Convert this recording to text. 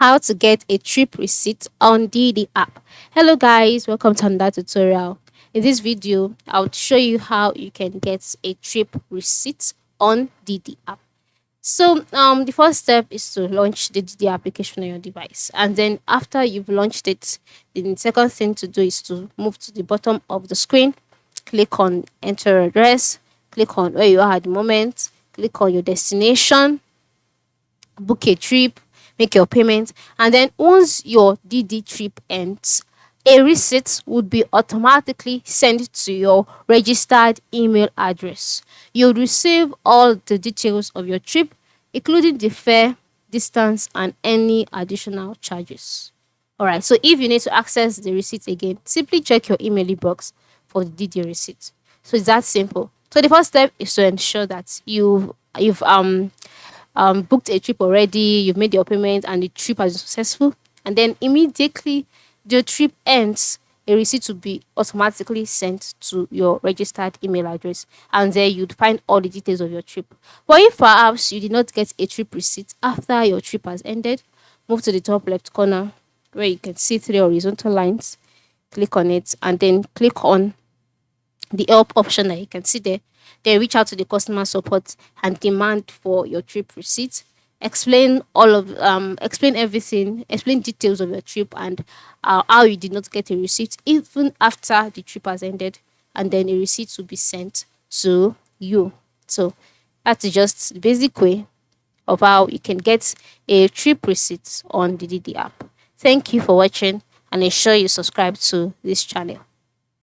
how to get a trip receipt on DiDi app. Hello guys, welcome to another tutorial. In this video, I'll show you how you can get a trip receipt on DiDi app. The first step is to launch the DiDi application on your device, and then after you've launched it, the second thing to do is to move to the bottom of the screen, click on enter address, click on where you are at the moment, click on your destination, book a trip, make your payment, and then once your DD trip ends, a receipt would be automatically sent to your registered email address. You'll receive all the details of your trip, including the fare, distance, and any additional charges. Alright, so if you need to access the receipt again, simply check your email inbox for the DD receipt. So it's that simple. So the first step is to ensure that you've booked a trip already, you've made your payment, and the trip has been successful. And then immediately the trip ends, a receipt will be automatically sent to your registered email address, and there you'd find all the details of your trip. But if perhaps you did not get a trip receipt after your trip has ended, move to the top left corner where you can see three horizontal lines. Click on it and then click on the help option that you can see there. Then reach out to the customer support and demand for your trip receipt. Explain everything, explain details of your trip and how you did not get a receipt even after the trip has ended, and then a receipt will be sent to you. So that's just the basic way of how you can get a trip receipt on the DiDi app. Thank you for watching, and ensure you subscribe to this channel.